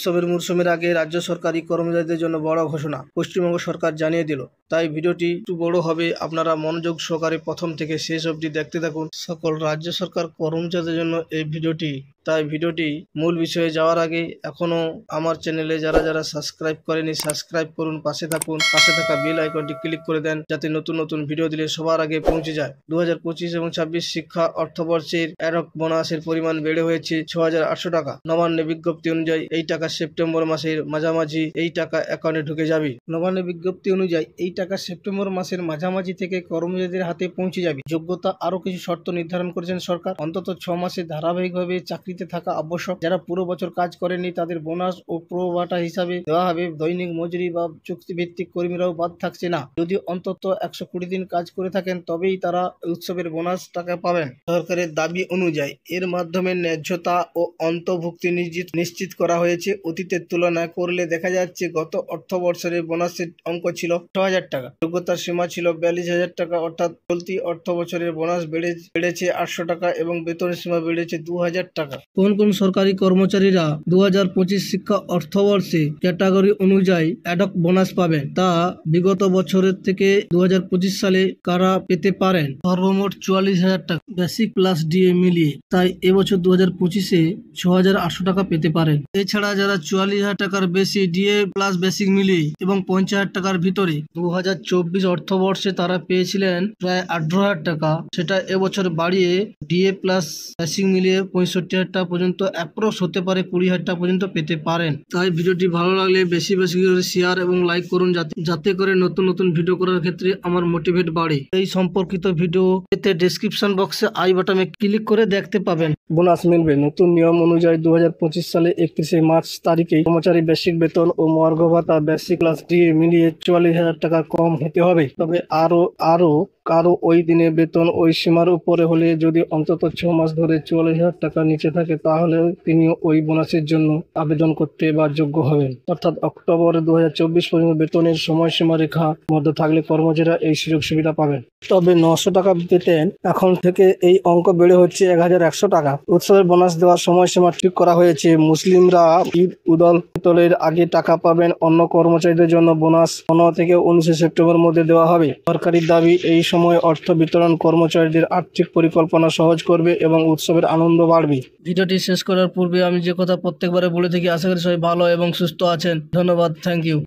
উৎসবের মরশুমের আগে রাজ্য সরকারি কর্মচারীদের জন্য বড় ঘোষণা পশ্চিমবঙ্গ সরকার জানিয়ে দিল। তাই ভিডিওটি একটু বড় হবে, আপনারা মনোযোগ সহকারে প্রথম থেকে শেষ অবধি দেখতে থাকুন। সকল রাজ্য সরকার কর্মচারীদের জন্য এই ভিডিওটি। তাই ভিডিওটি মূল বিষয়ে যাওয়ার আগে এখনো আমার চ্যানেলে যারা যারা সাবস্ক্রাইব করেনি সাবস্ক্রাইব করুন, পাশে থাকুন, পাশে থাকা বেল আইকনটি ক্লিক করে দেন যাতে নতুন নতুন ভিডিও দিলে সবার আগে পৌঁছে যায়। 2025 এবং 26 শিক্ষা অর্থবর্ষের অ্যাডক বোনাসের পরিমাণ বেড়ে হয়েছে 6,800 টাকা। নবান্নে বিজ্ঞপ্তি অনুযায়ী এই টাকা সেপ্টেম্বর মাসের মাঝামাঝি এই টাকা অ্যাকাউন্টে ঢুকে যাবে। নবান্নে বিজ্ঞপ্তি অনুযায়ী এই টাকা সেপ্টেম্বর মাসের মাঝামাঝি থেকে কর্মচারীদের হাতে পৌঁছে যাবে। যোগ্যতা আরও কিছু শর্ত নির্ধারণ করেছেন সরকার। অন্তত 6 মাসে ধারাবাহিকভাবে চাকরিতে থাকা আবশ্যক। যারা পুরো বছর কাজ করেনি তাদের বোনাস ও প্রোবাটা হিসাবে দেওয়া হবে। দৈনিক মজুরি বা চুক্তিভিত্তিক কর্মীরাও বাদ থাকছে না। যদি অন্তত 120 দিন কাজ করে থাকেন তবেই তারা উৎসবের বোনাস টাকা পাবেন। সরকারের দাবি অনুযায়ী এর মাধ্যমে ন্যায্যতা ও অন্তর্ভুক্তি নিশ্চিত করা হয়েছে। অতীতের তুলনায় করলে দেখা যাচ্ছে গত অর্থবর্ষের বোনাসের অঙ্ক ছিল 6,000 টাকা। যোগ্যতার সীমা ছিল 42,000 টাকা, অর্থাৎ চলতি অর্থ বছরের বোনাস বেড়েছে 800 টাকা এবং বেতনের সীমা বেড়েছে 2,000 টাকা। কোন কোন সরকারি কর্মচারীরা 2025 শিক্ষা অর্থবর্ষে ক্যাটাগরি অনুযায়ী অ্যাডক বোনাস পাবেন তা বিগত বছরের থেকে 2025 সালে কারা পেতে পারেন? সর্বমোট 44,000 টাকা বেসিক প্লাস ডিএ মিলিয়ে। তাই এবছর 2025-এ 6,800 টাকা পেতে পারেন। এছাড়া যারা 44,000 টাকার বেশি ডিএ প্লাস বেসিক মিলিয়ে এবং 50,000 টাকার ভিতরে 2024 অর্থবর্ষে তারা পেয়েছিলেন প্রায় 18,000 টাকা, সেটা এবছর বাড়িয়ে ডিএ প্লাস বেসিক মিলিয়ে 65,000 টাকা পর্যন্ত অ্যাপ্রক্স হতে পারে 20,000 টাকা পর্যন্ত পেতে পারেন। তাই ভিডিওটি ভালো লাগলে বেশি বেশি করে শেয়ার এবং লাইক করুন যাতে করে নতুন নতুন ভিডিও করার ক্ষেত্রে আমার মোটিভেট বাড়ে। এই সম্পর্কিত ভিডিও পেতে ডেসক্রিপশন বক্সে আই বাটনে ক্লিক করে দেখতে পাবেন। বোনাস মিলবে। নতুন নিয়ম অনুযায়ী 2025 সালে 31 মার্চ তারিখে কর্মচারী বেসিক বেতন ও মর্গ ভাতা বেসিক প্লাস ডিএ মিলিয়ে 44,000 টাকা কম হতে হবে। তবে আরো কারো ওই দিনে বেতন ওই সীমার উপরে হলে যদি অন্তত 6 মাস ধরে 44,000 টাকা নিচে থাকে তাহলে তিনি ওই বোনাসের জন্য আবেদন করতে বা যোগ্য হবেন। অর্থাৎ অক্টোবর 2024 পর্যন্ত বেতনের সময়সীমা রেখা মধ্যে থাকলে কর্মচারীরা এই সুযোগ সুবিধা পাবেন। তবে 900 টাকা পেতেন, এখন থেকে এই অঙ্ক বেড়ে হচ্ছে 1,100 টাকা। উৎসবের বোনাস দেওয়ার সময়সীমা ঠিক করা হয়েছে। মুসলিমরা ঈদ উল ফিতরের আগে টাকা পাবেন। অন্য কর্মচারীদের জন্য বোনাস 15 থেকে 19 সেপ্টেম্বর মধ্যে দেওয়া হবে। সরকারের দাবি এই সময় অর্থ বিতরণ কর্মচারীদের আর্থিক পরিকল্পনা সহজ করবে এবং উৎসবের আনন্দ বাড়বে। ভিডিওটি শেষ করার পূর্বে আমি যে কথা প্রত্যেকবারে বলে থাকি, আশা করি সবাই ভালো এবং সুস্থ আছেন। ধন্যবাদ, থ্যাংক ইউ।